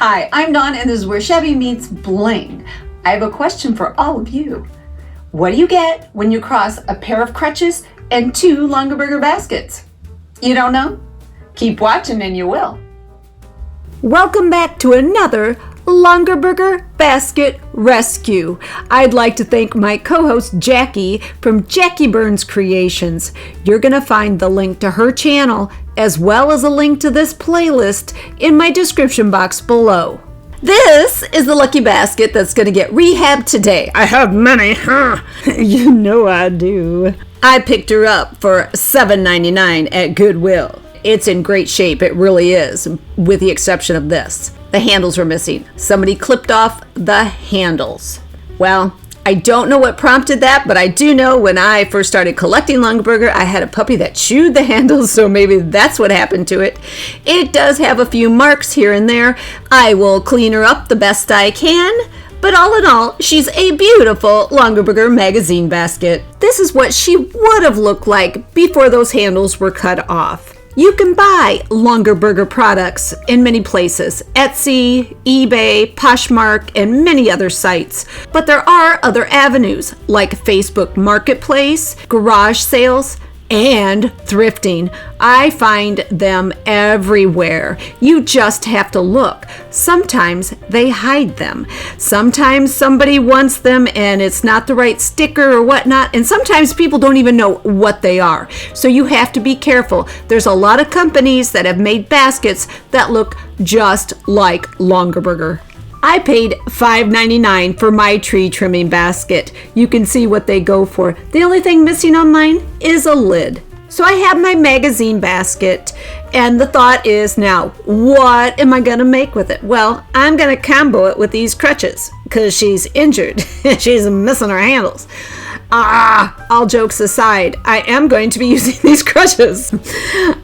Hi, I'm Dawn, and this is where Shabby meets Bling. I have a question for all of you. What do you get when you cross a pair of crutches and 2 Longaberger baskets? You don't know? Keep watching and you will. Welcome back to another Longaberger Basket Rescue. I'd like to thank my co-host Jackie from Jackie Burns Creations. You're going to find the link to her channel as well as a link to this playlist in my description box below. This is the lucky basket that's going to get rehabbed today. I have many, huh? You know I do. I picked her up for $7.99 at Goodwill. It's in great shape, it really is, with the exception of this. The handles were missing. Somebody clipped off the handles. Well, I don't know what prompted that, but I do know when I first started collecting Longaberger, I had a puppy that chewed the handles, so maybe that's what happened to it. It does have a few marks here and there. I will clean her up the best I can. But all in all, she's a beautiful Longaberger Magazine Basket. This is what she would have looked like before those handles were cut off. You can buy Longaberger products in many places, Etsy, eBay, Poshmark, and many other sites. But there are other avenues like Facebook Marketplace, garage sales, and thrifting. I find them everywhere. You just have to look. Sometimes they hide them. Sometimes somebody wants them and it's not the right sticker or whatnot. And sometimes people don't even know what they are. So you have to be careful. There's a lot of companies that have made baskets that look just like Longaberger. I paid $5.99 for my tree trimming basket. You can see what they go for. The only thing missing on mine is a lid. So I have my magazine basket, and the thought is now, what am I going to make with it? Well, I'm going to combo it with these crutches because she's injured. She's missing her handles. All jokes aside, I am going to be using these crutches.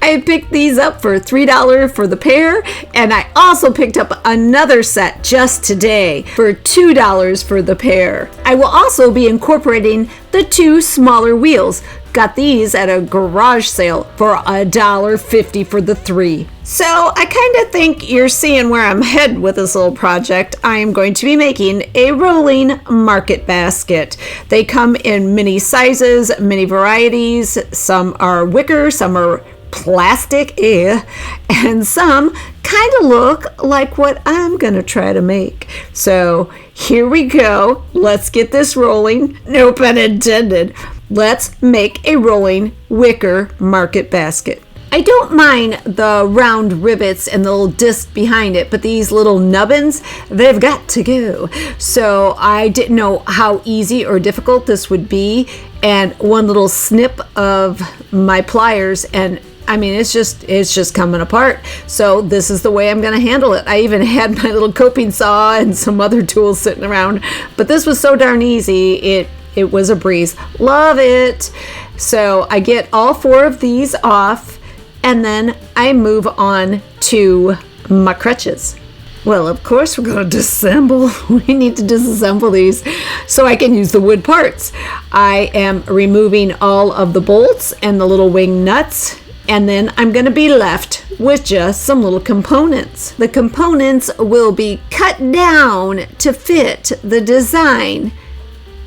I picked these up for $3 for the pair, and I also picked up another set just today for $2 for the pair. I will also be incorporating the 2 smaller wheels. Got these at a garage sale for $1.50 for the 3. So I kind of think you're seeing where I'm headed with this little project. I am going to be making a rolling market basket. They come in many sizes, many varieties. Some are wicker, some are plastic, and some kind of look like what I'm going to try to make. So here we go. Let's get this rolling. No pun intended. Let's make a rolling wicker market basket. I don't mind the round rivets and the little disc behind it, but these little nubbins, they've got to go. So I didn't know how easy or difficult this would be. And one little snip of my pliers and I mean, it's just coming apart. So this is the way I'm going to handle it. I even had my little coping saw and some other tools sitting around, but this was so darn easy. It was a breeze. Love it. So I get all 4 of these off, and then I move on to my crutches. Well, of course we're going to disassemble. We need to disassemble these so I can use the wood parts. I am removing all of the bolts and the little wing nuts, and then I'm going to be left with just some little components. The components will be cut down to fit the design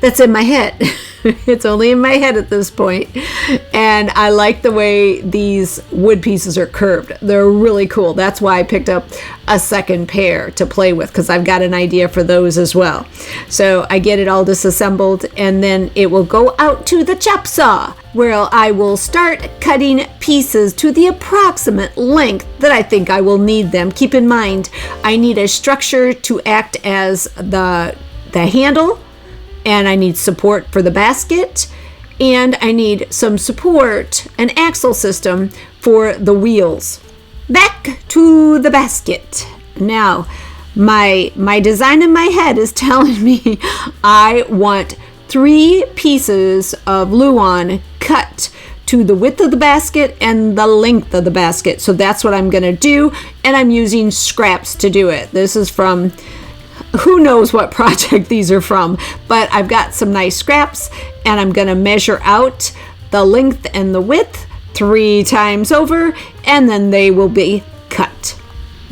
that's in my head. It's only in my head at this point. And I like the way these wood pieces are curved. They're really cool. That's why I picked up a second pair to play with, because I've got an idea for those as well. So I get it all disassembled, and then it will go out to the chop saw, where I will start cutting pieces to the approximate length that I think I will need them. Keep in mind, I need a structure to act as the handle, and I need support for the basket, and I need some support, an axle system for the wheels. Back to the basket. Now, my design in my head is telling me I want 3 pieces of Luan cut to the width of the basket and the length of the basket. So that's what I'm going to do, and I'm using scraps to do it. This is from who knows what project these are from, but I've got some nice scraps, and I'm going to measure out the length and the width 3 times over, and then they will be cut.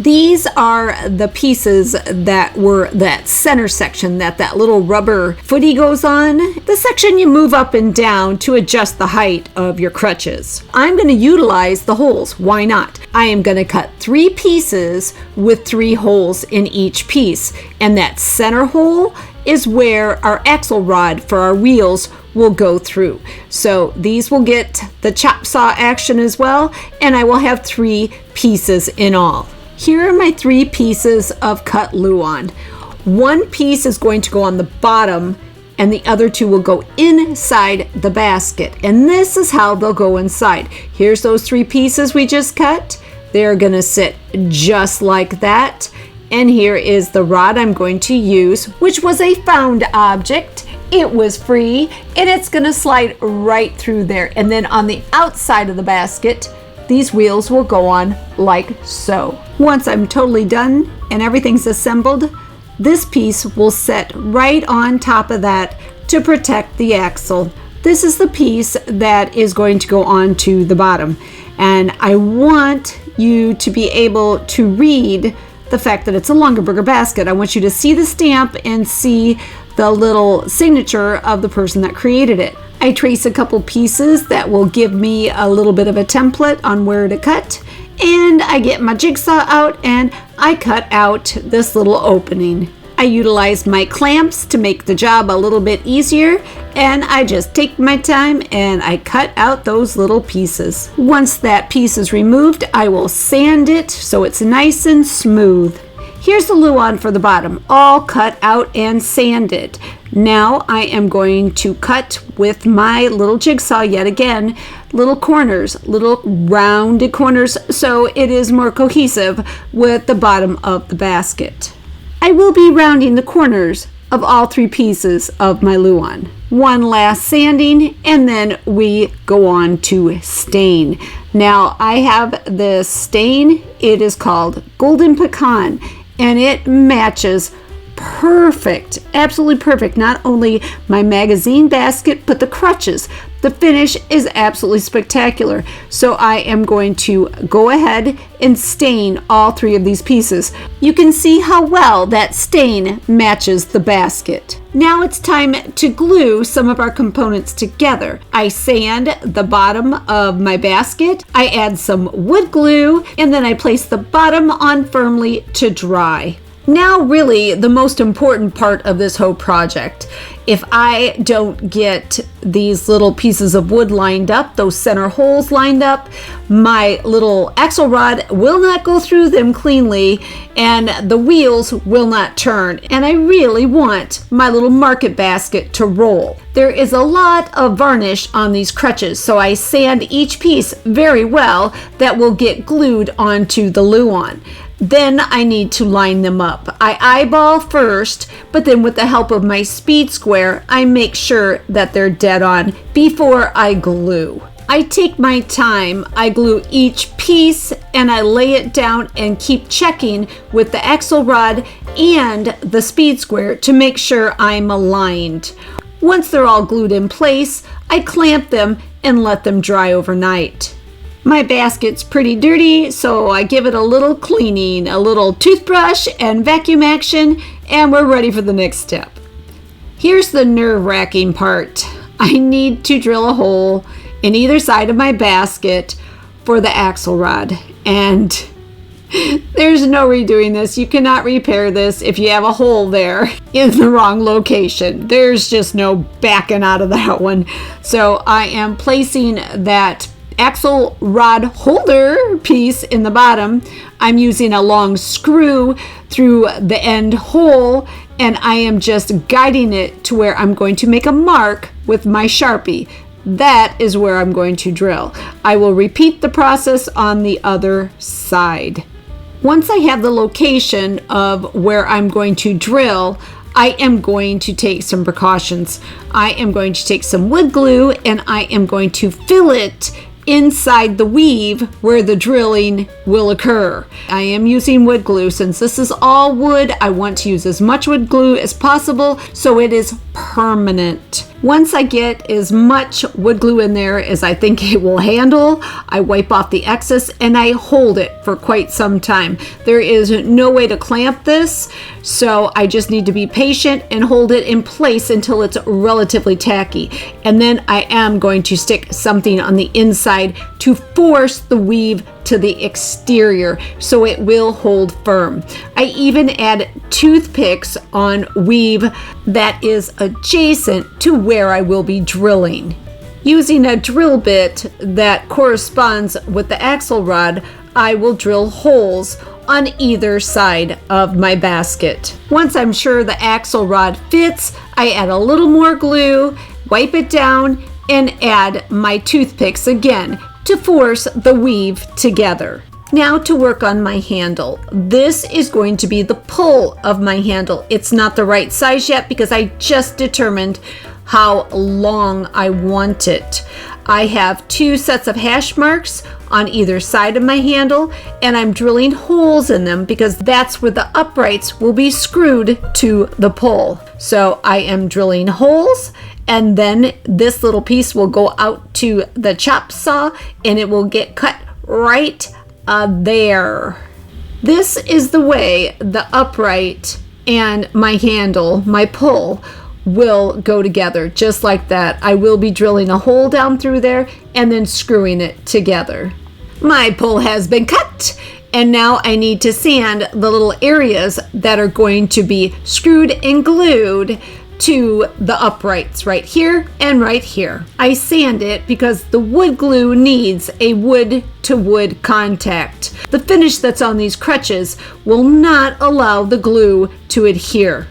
These are the pieces that were that center section that little rubber footy goes on. The section you move up and down to adjust the height of your crutches. I'm going to utilize the holes. Why not? I am going to cut 3 pieces with 3 holes in each piece. And that center hole is where our axle rod for our wheels will go through. So these will get the chop saw action as well, and I will have 3 pieces in all. Here are my 3 pieces of cut Luan. 1 piece is going to go on the bottom and the other 2 will go inside the basket. And this is how they'll go inside. Here's those 3 pieces we just cut. They're going to sit just like that. And here is the rod I'm going to use, which was a found object. It was free, and it's going to slide right through there. And then on the outside of the basket, these wheels will go on like so. Once I'm totally done and everything's assembled, this piece will set right on top of that to protect the axle. This is the piece that is going to go on to the bottom. And I want you to be able to read the fact that it's a Longaberger basket. I want you to see the stamp and see the little signature of the person that created it. I trace a couple pieces that will give me a little bit of a template on where to cut, and I get my jigsaw out and I cut out this little opening. I utilized my clamps to make the job a little bit easier, and I just take my time and I cut out those little pieces. Once that piece is removed, I will sand it so it's nice and smooth. Here's the Luan for the bottom, all cut out and sanded. Now I am going to cut with my little jigsaw yet again, little corners, little rounded corners, so it is more cohesive with the bottom of the basket. I will be rounding the corners of all 3 pieces of my Luan. One last sanding, and then we go on to stain. Now I have this stain, it is called Golden Pecan, and it matches perfect, absolutely perfect. Not only my magazine basket, but the crutches. The finish is absolutely spectacular. So I am going to go ahead and stain all 3 of these pieces. You can see how well that stain matches the basket. Now it's time to glue some of our components together. I sand the bottom of my basket, I add some wood glue, and then I place the bottom on firmly to dry. Now really the most important part of this whole project. If I don't get these little pieces of wood lined up, those center holes lined up, my little axle rod will not go through them cleanly and the wheels will not turn. And I really want my little market basket to roll. There is a lot of varnish on these crutches, so I sand each piece very well that will get glued onto the Luan. Then I need to line them up. I eyeball first, but then with the help of my speed square, I make sure that they're dead on before I glue. I take my time, I glue each piece and I lay it down and keep checking with the axle rod and the speed square to make sure I'm aligned. Once they're all glued in place, I clamp them and let them dry overnight. My basket's pretty dirty, so I give it a little cleaning, a little toothbrush and vacuum action, and we're ready for the next step. Here's the nerve-wracking part. I need to drill a hole in either side of my basket for the axle rod, and there's no redoing this. You cannot repair this if you have a hole there in the wrong location. There's just no backing out of that one. So I am placing that axle rod holder piece in the bottom. I'm using a long screw through the end hole, and I am just guiding it to where I'm going to make a mark with my Sharpie. That is where I'm going to drill. I will repeat the process on the other side. Once I have the location of where I'm going to drill, I am going to take some precautions. I am going to take some wood glue and I am going to fill it inside the weave where the drilling will occur. I am using wood glue. Since this is all wood, I want to use as much wood glue as possible so it is permanent. Once I get as much wood glue in there as I think it will handle, I wipe off the excess and I hold it for quite some time. There is no way to clamp this, so I just need to be patient and hold it in place until it's relatively tacky. And then I am going to stick something on the inside to force the weave to the exterior so it will hold firm. I even add toothpicks on weave that is adjacent to where I will be drilling. Using a drill bit that corresponds with the axle rod, I will drill holes on either side of my basket. Once I'm sure the axle rod fits, I add a little more glue, wipe it down, and add my toothpicks again to force the weave together. Now to work on my handle. This is going to be the pull of my handle. It's not the right size yet because I just determined how long I want it. I have 2 sets of hash marks on either side of my handle, and I'm drilling holes in them because that's where the uprights will be screwed to the pole. So I am drilling holes, and then this little piece will go out to the chop saw and it will get cut right there. This is the way the upright and my handle, my pull, will go together just like that. I will be drilling a hole down through there and then screwing it together. My pull has been cut, and now I need to sand the little areas that are going to be screwed and glued to the uprights right here and right here. I sand it because the wood glue needs a wood to wood contact. The finish that's on these crutches will not allow the glue to adhere.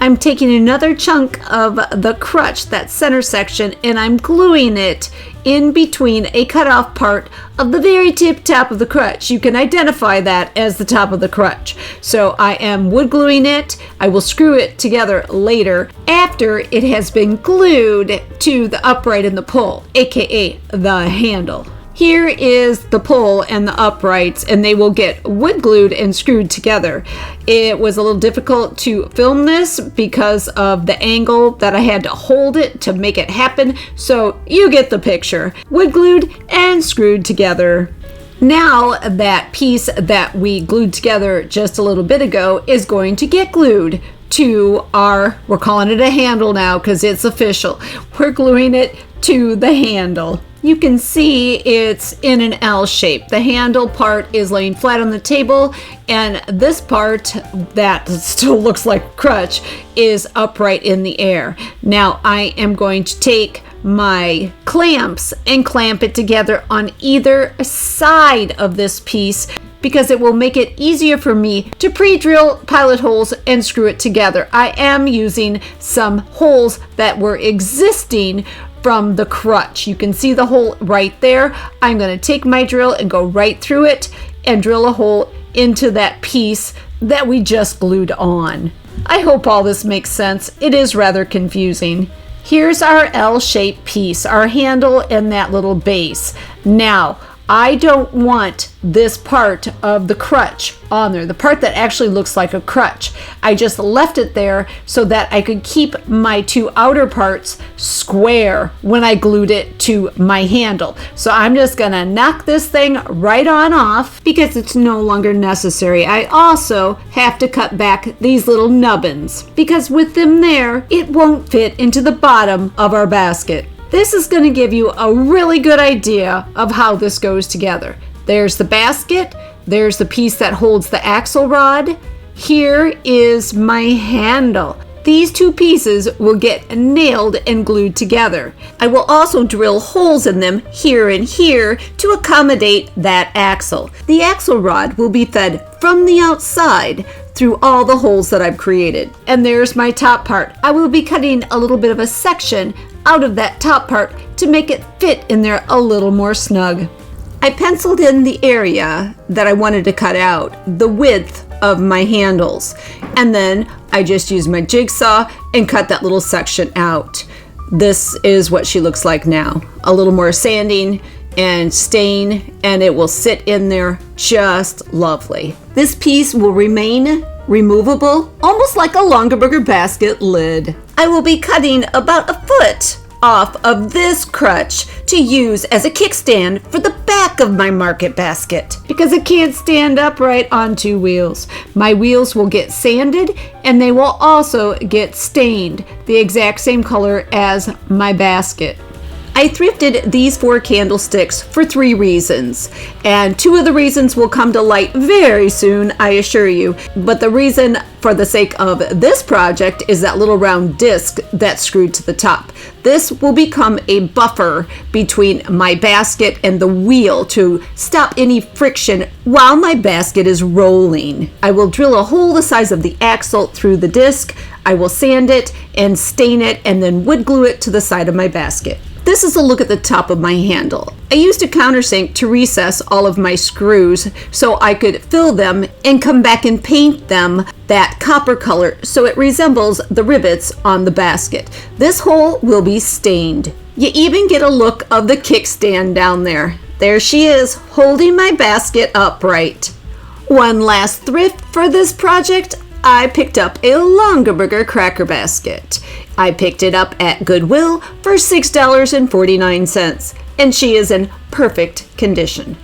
I'm taking another chunk of the crutch, that center section, and I'm gluing it in between a cutoff part of the very tip top of the crutch. You can identify that as the top of the crutch. So I am wood gluing it. I will screw it together later after it has been glued to the upright and the pull, aka the handle. Here is the pull and the uprights, and they will get wood glued and screwed together. It was a little difficult to film this because of the angle that I had to hold it to make it happen, so you get the picture. Wood glued and screwed together. Now that piece that we glued together just a little bit ago is going to get glued to we're calling it a handle now because it's official. We're gluing it to the handle. You can see it's in an L shape. The handle part is laying flat on the table, and this part that still looks like a crutch is upright in the air. Now I am going to take my clamps and clamp it together on either side of this piece because it will make it easier for me to pre-drill pilot holes and screw it together. I am using some holes that were existing from the crutch. You can see the hole right there. I'm going to take my drill and go right through it and drill a hole into that piece that we just glued on. I hope all this makes sense. It is rather confusing. Here's our L-shaped piece, our handle and that little base. Now, I don't want this part of the crutch on there, the part that actually looks like a crutch. I just left it there so that I could keep my 2 outer parts square when I glued it to my handle. So I'm just gonna knock this thing right on off because it's no longer necessary. I also have to cut back these little nubbins because with them there, it won't fit into the bottom of our basket. This is going to give you a really good idea of how this goes together. There's the basket, there's the piece that holds the axle rod. Here is my handle. These 2 pieces will get nailed and glued together. I will also drill holes in them here and here to accommodate that axle. The axle rod will be fed from the outside through all the holes that I've created. And there's my top part. I will be cutting a little bit of a section out of that top part to make it fit in there a little more snug. I penciled in the area that I wanted to cut out, the width of my handles, and then I just used my jigsaw and cut that little section out. This is what she looks like now. A little more sanding and stain, and it will sit in there just lovely. This piece will remain removable, almost like a Longaberger basket lid. I will be cutting about a foot off of this crutch to use as a kickstand for the back of my market basket because it can't stand upright on two wheels. My wheels will get sanded and they will also get stained the exact same color as my basket. I thrifted these 4 candlesticks for 3 reasons, and 2 of the reasons will come to light very soon, I assure you. But the reason for the sake of this project is that little round disc that's screwed to the top. This will become a buffer between my basket and the wheel to stop any friction while my basket is rolling. I will drill a hole the size of the axle through the disc. I will sand it and stain it and then wood glue it to the side of my basket. This is a look at the top of my handle. I used a countersink to recess all of my screws so I could fill them and come back and paint them that copper color so it resembles the rivets on the basket. This hole will be stained. You even get a look of the kickstand down there. There she is, holding my basket upright. One last thrift for this project, I picked up a Longaberger Cracker Basket. I picked it up at Goodwill for $6.49, and she is in perfect condition.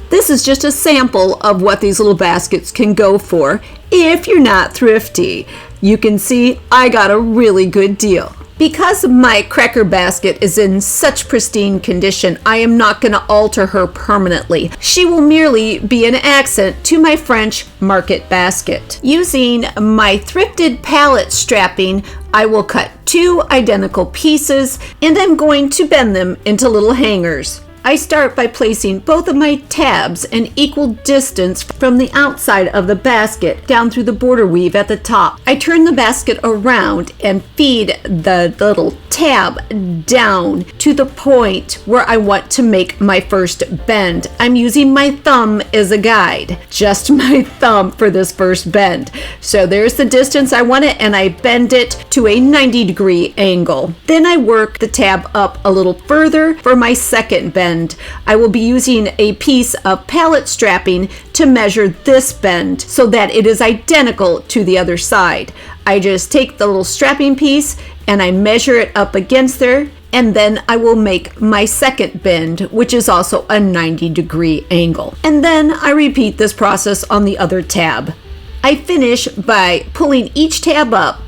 This is just a sample of what these little baskets can go for if you're not thrifty. You can see I got a really good deal. Because my cracker basket is in such pristine condition, I am not going to alter her permanently. She will merely be an accent to my French market basket. Using my thrifted pallet strapping, I will cut 2 identical pieces and I'm going to bend them into little hangers. I start by placing both of my tabs an equal distance from the outside of the basket down through the border weave at the top. I turn the basket around and feed the little tab down to the point where I want to make my first bend. I'm using my thumb as a guide, just my thumb for this first bend. So there's the distance I want it and I bend it to a 90-degree angle. Then I work the tab up a little further for my second bend. I will be using a piece of pallet strapping to measure this bend so that it is identical to the other side. I just take the little strapping piece and I measure it up against there, and then I will make my second bend, which is also a 90-degree angle. And then I repeat this process on the other tab. I finish by pulling each tab up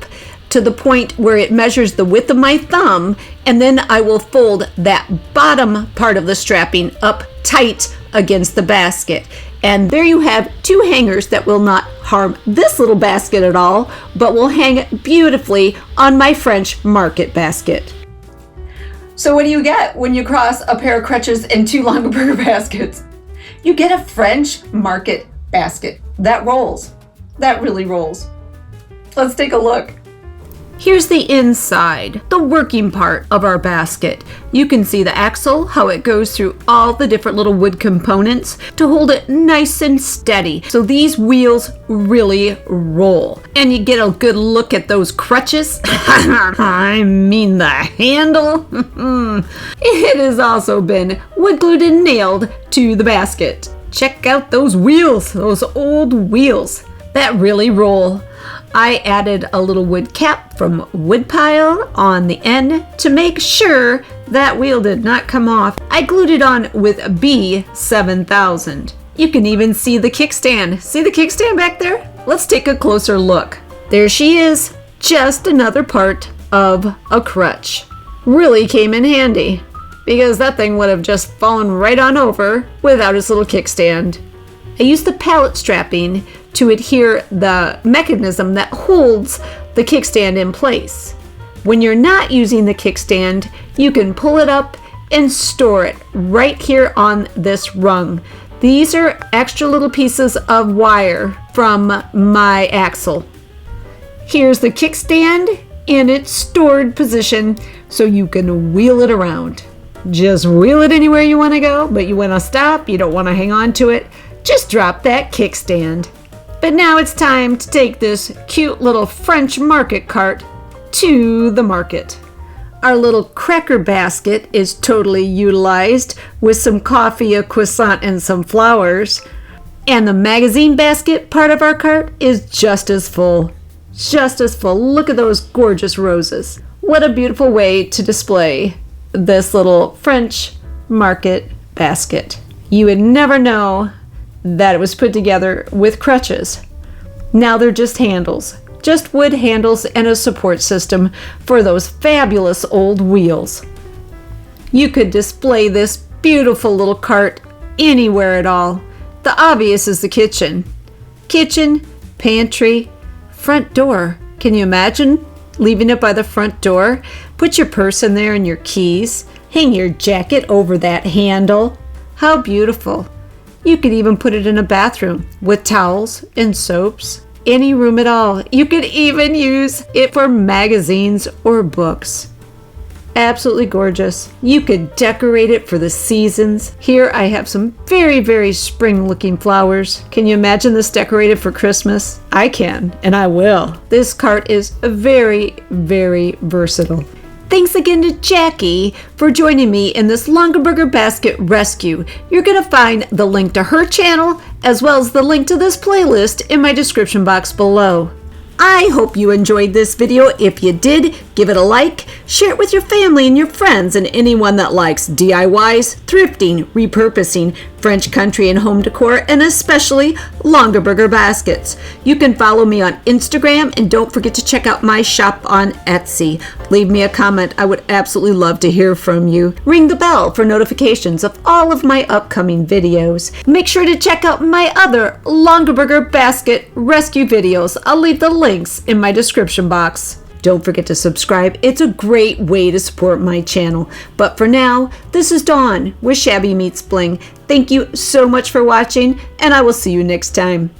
to the point where it measures the width of my thumb, and then I will fold that bottom part of the strapping up tight against the basket. And there you have 2 hangers that will not harm this little basket at all, but will hang beautifully on my French market basket. So what do you get when you cross a pair of crutches and 2 Longaberger baskets? You get a French market basket that rolls. That really rolls. Let's take a look. Here's the inside, the working part of our basket. You can see the axle, how it goes through all the different little wood components to hold it nice and steady. So these wheels really roll. And you get a good look at those crutches. I mean the handle. It has also been wood glued and nailed to the basket. Check out those wheels, those old wheels that really roll. I added a little wood cap from Woodpile on the end to make sure that wheel did not come off. I glued it on with B7000. You can even see the kickstand. See the kickstand back there? Let's take a closer look. There she is, just another part of a crutch. Really came in handy because that thing would have just fallen right on over without its little kickstand. I used the pallet strapping to adhere the mechanism that holds the kickstand in place. When you're not using the kickstand, you can pull it up and store it right here on this rung. These are extra little pieces of wire from my axle. Here's the kickstand in its stored position so you can wheel it around. Just wheel it anywhere you want to go, but you want to stop, you don't want to hang on to it. Just drop that kickstand. But now it's time to take this cute little French market cart to the market. Our little cracker basket is totally utilized with some coffee, a croissant, and some flowers. And the magazine basket part of our cart is just as full. Just as full. Look at those gorgeous roses. What a beautiful way to display this little French market basket. You would never know that it was put together with crutches. Now they're just handles. Just wood handles and a support system for those fabulous old wheels. You could display this beautiful little cart anywhere at all. The obvious is the kitchen. Kitchen, pantry, front door. Can you imagine leaving it by the front door? Put your purse in there and your keys. Hang your jacket over that handle. How beautiful. You could even put it in a bathroom with towels and soaps. Any room at all. You could even use it for magazines or books. Absolutely gorgeous. You could decorate it for the seasons. Here I have some very, very spring looking flowers. Can you imagine this decorated for Christmas? I can, and I will. This cart is very, very versatile. Thanks again to Jackie for joining me in this Longaberger Basket rescue. You're going to find the link to her channel as well as the link to this playlist in my description box below. I hope you enjoyed this video. If you did, give it a like, share it with your family and your friends and anyone that likes DIYs, thrifting, repurposing, French country and home decor, and especially Longaberger baskets. You can follow me on Instagram and don't forget to check out my shop on Etsy. Leave me a comment. I would absolutely love to hear from you. Ring the bell for notifications of all of my upcoming videos. Make sure to check out my other Longaberger basket rescue videos. I'll leave the links in my description box. Don't forget to subscribe. It's a great way to support my channel. But for now, this is Dawn with Shabby Meets Bling. Thank you so much for watching, and I will see you next time.